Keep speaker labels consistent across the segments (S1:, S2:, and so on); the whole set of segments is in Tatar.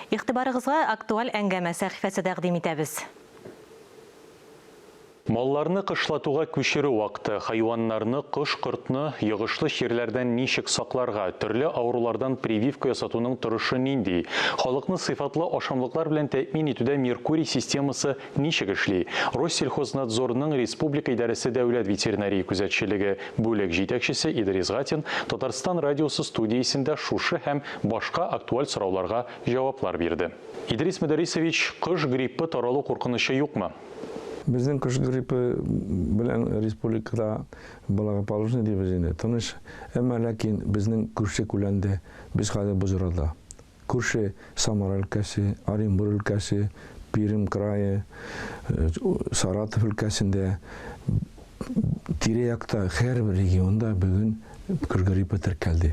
S1: Иқтибарығызға актуаль әңгәмә сәхифәсе тәқдим итәбез.
S2: Малларны кышлатуга күчерү вакыты, хайваннарны кыш-кыртны йогышлы жерләрдән ничек сакларга, төрле авырулардан прививка ясатуның торышы нинди, халыкны сыйфатлы ашамлыклар белән тәэмин итүдә Меркурий системасы ничек эшли, Россельхознадзорның республика идарәсе дәүләт ветеринария күзәтчелеге бүлек җитәкчесе Идрис Гатин Татарстан радиосы студиясендә шушы һәм башка актуаль сорауларга җаваплар бирде. Идрис Мөдәрисович, кыш гриппы таралу куркынычы юкмы?
S3: Біздің кыш гриппы белән республикада балага положено дибез инде. Тыныч, әмма ләкин безнең күрше күләндә без хәзер бу җырда. Күрше Самара өлкәсе, Оренбур өлкәсе, Пермь крае, Саратов өлкәсендә тирә-якта һәр регионда бүген кыш гриппы теркәлде.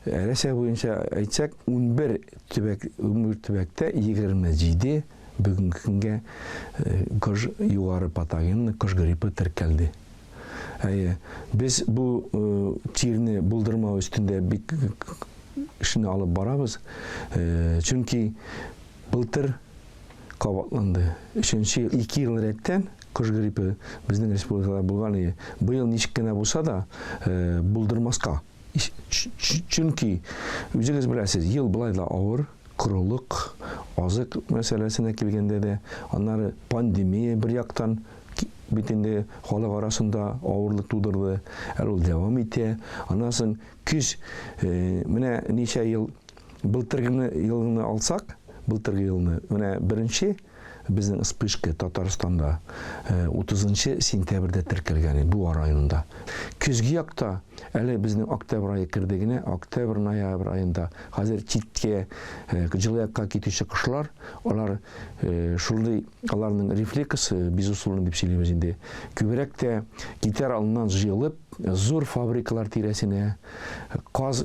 S3: Рәсәй буенча әйтсәк, 11 төбәктә 27 бүгінгі күнге кыш югары патогенны кыш гриппы теркәлде. Біз бұл тирне булдырмау үстінде бик ішіне алып барабыз. Чөнки былтыр кабатланды. 2 ел рәттән кыш гриппы безнең республикада булган. Быел ничек кенә булса да булдырмаска. Чөнки үзегез беләсез, ел былай да авыр, құрылық, азық мәселесіне келгенде де, аннары пандемия бір яқтан бетінде халық арасында ауырлық тудырды, әлі девам ете. Анасын күз, міне неше ел, былтырғы елгіні алсақ, былтырғы еліні, міне бірінші біздің спышка Татарстанда 30 сентябрьдә теркәлгән бу районында. Күзге якта әле безнең октябрь айы кирдегенә, октябрь-ноябрь айында хәзер читкә җылыякка китүче кошлар, алар шулай аларның рефлексы безусловно дип сөйлибез инде. Күбрәк тә китәр алыннан җыелып, зур фабрикалар тирәсенә, каз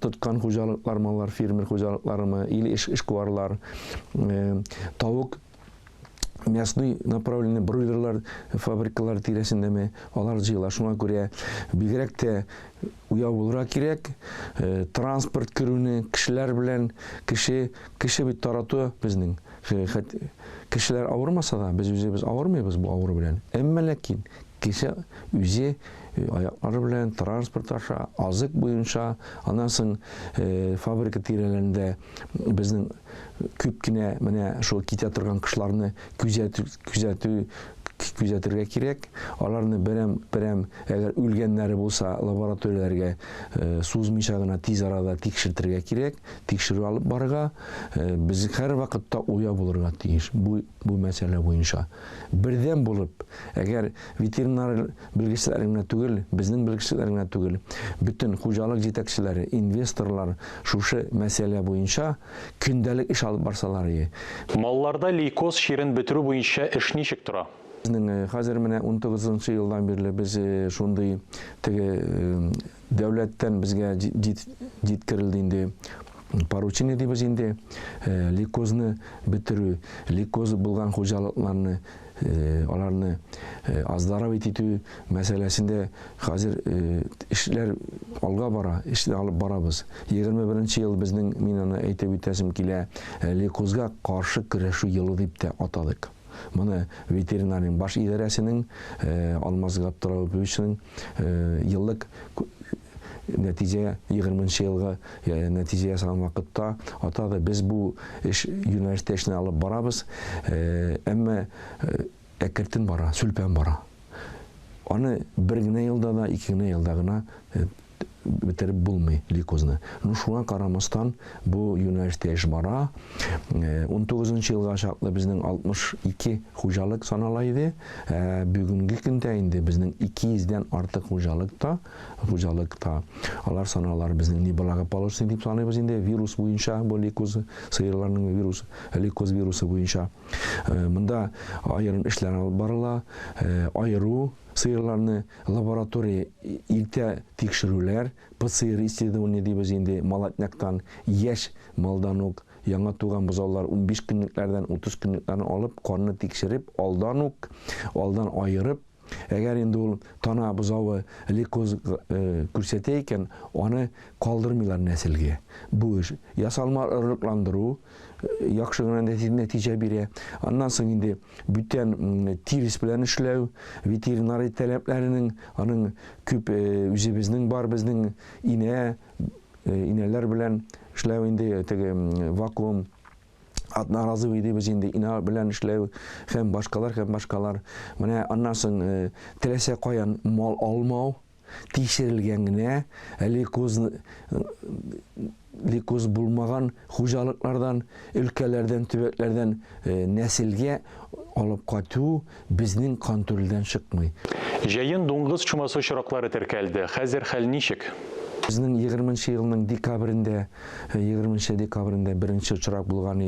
S3: тоткан хуҗалыклар, маллар, фермер хуҗалыкларымы, или эшкуарлар, тавык мясный направленный бройлерлар фабрикалар тирәсендәме алар җыела. Шуңа күрә бигрәк тә уяу булырга кирәк. Транспорт керүне кешеләр белән кеше бит тарату безнең. Кешеләр авырмаса да без үзебез авырмыйбыз бу авыру белән. Әмма ләкин кеше үзе аяклары белән транспорт аша, азык буенча, анасын фабрика тирәләрендә безнең күп кенә менә шул китә торган кышларны күзәтергә кирәк. Аларны берәм әгәр үлгәннәре булса лабораторияләргә сузмыйча гына тиз арада тикшертергә кирәк. Тикшерү алып барырга без һәр вакытта уя булырга тиеш бу мәсьәлә буенча. Бердәм булып, әгәр ветеринар белгечләренә түгел, безнең белгечләренә түгел, бөтен хуҗалык җитәкчеләре, инвесторлар шушы мәсьәлә буенча көндәлек эш алып барсалар.
S2: Малларда лейкоз чирен бетерү буенча эш ничек тора?
S3: Хәзер менә 19 елдан бирле без шундый дәүләттән безгә җиткерелде инде поручение дибез инде лейкозны бетерү, лейкоз булган хуҗалыкларны аларны оздоровить итү мәсьәләсендә хәзер эшләр алга бара, эшләр алып барабыз. 21 ел безнең мин аны әйтеп үтәсем килә, лейкозга каршы көрәшү елы дип тә атадык. Моны ветеринарның баш идарәсенең Алмаз Габдрәүфовичның еллык нәтиҗә 20 елга нәтиҗә ясаган вакытта атады. Без бу эш юнәлештә эшне алып барабыз, әмма әкертен бара, сүлпән бара. Аны бер генә елда да, 2 генә елда гына бетереп булмый лейкозны. Шуңа карамастан бу юнәлештә эш бара. 19 елга чаклы безнең 62 хуҗалык санала иде. Бүгенге көндә инде безнең 200дән артык хуҗалыкта. Алар саналар безнең неблагополучный дип саныйбыз инде. Вирус буенча бу лейкоз, сыерларның вирусы, лейкоз вирусы буенча. Монда аерым эшләр алып барыла. Айыру сыерларны лаборатория илтә тикшерүләр, ПЦР исследование дибез инде малатняктан яшь малдан ук яңа туган бозаулар 15 көнлекләрдән 30 көнлекләрне алып, канны тикшереп, алдан айырып, Әгәр инде ул тана бозауы лейкоз күрсәтә икән, аны калдырмыйлар нәселгә. Бу эш ясалма ырыкландыру яхшы гына нәтиҗә бирә. Аннан соң инде бүтән тирис белән эшләү, ветеринарий таләпләренең, аның күп үзебезнең бар, безнең инәләр белән эшләү, инде теге вакуум одноразовый дибез инде ина белән эшләү, һәм башкалар. Менә аннан соң теләсә каян мал алмау, тикшерелгән генә, лейкоз булмаган хуҗалыклардан, өлкәләрдән, төбәкләрдән нәселгә алып кайту безнең контрольдән чыкмый.
S2: Җәен дуңгыз чумасы очраклары теркәлде. Хәзер хәл ничек?
S3: Безнең 20 елның декабрендә беренче очрак булган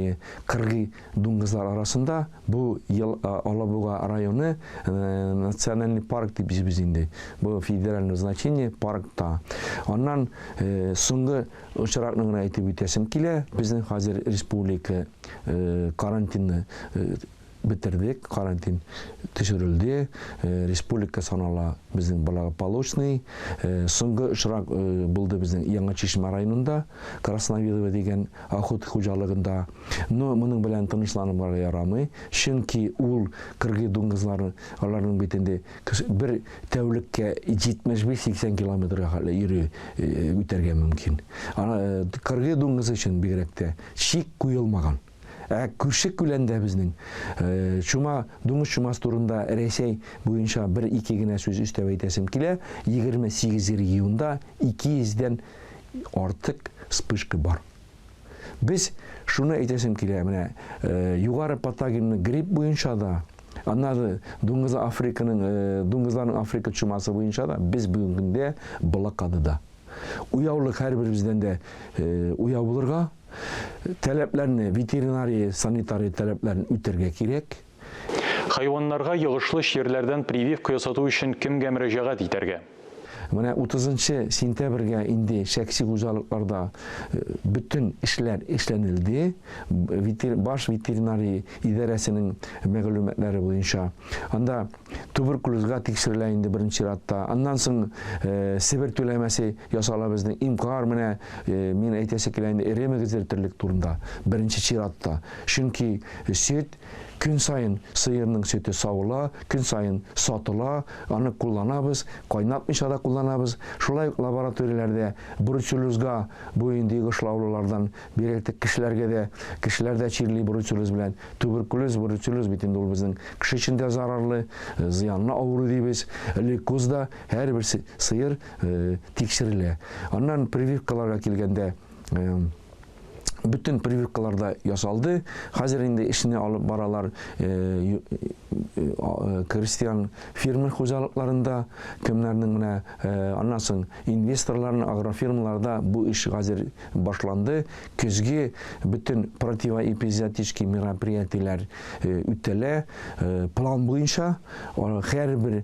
S3: кыргый дуңгызлар арасында, бу Алабуга районы национальный парк дип biz инде. Бу федеральное значение паркта. Аннан соңгы очракны әйтеп үтәсем килә. Безнең хәзер республика карантинны битердек, карантин төшерелде, республика санала безнең благополучный. Соңгы очрак булды безнең Яңа Чишмә районында, Красновидово дигән охот хуҗалыгында. Но моның белән тынычланырга ярамый, чөнки ул кыргый дуңгызлары, аларның битендә бер тәүлеккә 75-80 километрга хәлле йөрү үтәргә мөмкин. Кыргый дуңгыз өчен бигрәк тә шик куелмаган. Күрше күләндә безнең дуңгыз чумасы турында Рәсәй буенча 1-2 генә сүз өстәп әйтәсем килә. 28 регионда 200-дән артык вспышка бар. Без шуны әйтәсем килә, менә югары патогенлы грипп буенча да, аннары дуңгызларның Африка чумасы буенча да без бүгенгә блокадада. Уяулык һәрберебездән дә уяу булырга, таләпләрне, ветеринария, санитария таләпләрен үтәргә кирәк.
S2: Хайваннарга йогышлы чирләрдән прививка ясату өчен кемгә мөрәҗәгать итәргә?
S3: Менә 30 сентябрьгә инде шәхси хуҗалыкларда бүтән эшләр эшләнелде. Баш ветеринария идарәсенең мәгълүматлары буенча. Анда туберкулезга тикшерелә инде беренче чиратта. Аннан соң Себер түләмәсе ясала безнең имкар, менә мин әйтәсе килә инде эремегезләр терлек турында беренче чиратта. Чөнки сөт күн сайын сыерның сөте савыла, күн сайын сатыла, аны кулланабыз, кайнатмыйча да кулланабыз. Шулай лабораторияләрдә бруцеллезга бу инде гышлаулылардан бирәк кешеләр дә чирли бруцеллез белән. Бруцеллез бит инде ул безнең кеше өчен дә зарарлы, зыянлы авыру дибез. Лейкозда һәрбер сыер тикшерелә. Аннан прививкаларга килгәндә бүтән прививкаларда ясалды. Хәзер инде эшне алып баралар крестьян фермер хуҗалыкларында, кемнәрнең менә аннан соң инвесторларның агрофирмаларда бу эш хәзер башланды. Көзге бүтән противоэпизоотический мероприятиеләр үтәлә. План буенча һәрбер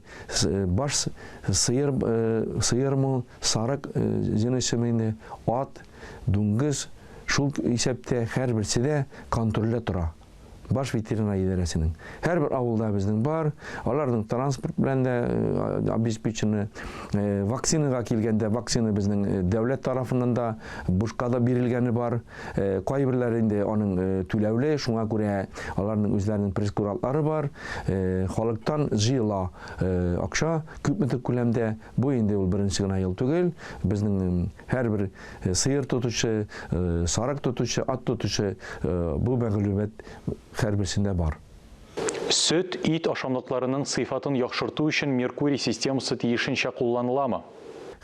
S3: баш сыермы, сарык җенесе, ат, дуңгыз шул исәптә һәрберсе дә контрольдә тора. Баш ветеринария идарәсенең. Һәрбер авылда безнең бар, аларның транспорт белән дә обеспечены. Вакцинага килгәндә, вакцина безнең дәүләт тарафыннан да бушка да бирелгәне бар. Кайберләр инде аның түләүле, шуңа күрә аларның үзләренең прескурантлары бар. Халыктан җыела акча күпмедер күләмдә. Бу инде ул беренче генә ел түгел. Безнең һәрбер сыер тотучы, сарык тотучы, ат тотучы бу мәгълүмат һәрберсендә бар.
S2: Сөт, ит ашамлыкларының сыйфатын яхшырту өчен меркурий системасы тиешенчә кулланыламы?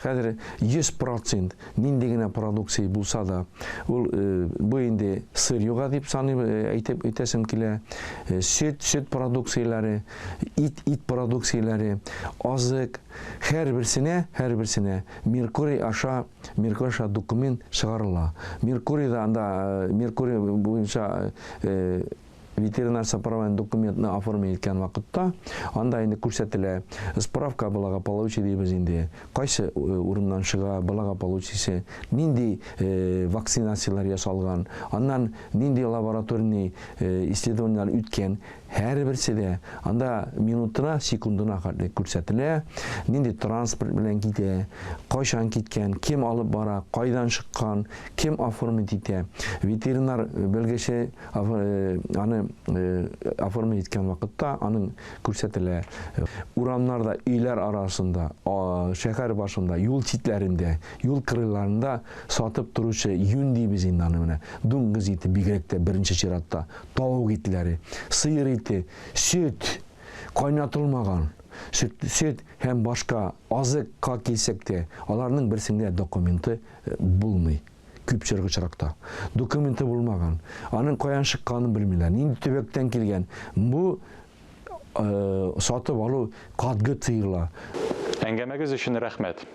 S3: Хәзер 100% нинди генә продукция булса да, ул бу инде сыр юга дип әйтеп әйтәсем килә. Сөт продукцияләре, ит продукцияләре, азык һәрберсенә меркурий аша документ чыгарыла. Меркурий буенча ветеринар сопроводный документны оформить еткән вакытта, анда инде күрсәтелә справка благополучия дейбез инде. Кайсы урыннан чыга благополучиесе, нинди вакцинациялар ясалган, аннан нинди лабораторный исследованиялар үткән, һәрберсе дә анда минутына, секундына күрсәтелә, нинди транспорт белән китә, кайчан киткән, кем алып бара, кайдан чыккан, кем оформить итә. Ветеринар белгече аны оформить иткән вакытта аның күрсәтелә. Урамнарда, өйләр арасында, шәһәр башында, юл читләрендә, юл кырыйларында сатып торучы юн дибез инде аны менә. Дуңгыз ите бигрәк тә беренче чиратта, тавык итләре, сыер ите, сөт, кайнатылмаган сөт һәм башка азыкка килсәк тә, аларның берсендә документы булмый. Күпчелек очракта. Документы булмаган. Аның каян чыкканын белмиләр. Нинди төбәктән килгән. Бу сатып алу катгы тыела.
S2: Әңгәмәгез өчен рәхмәт.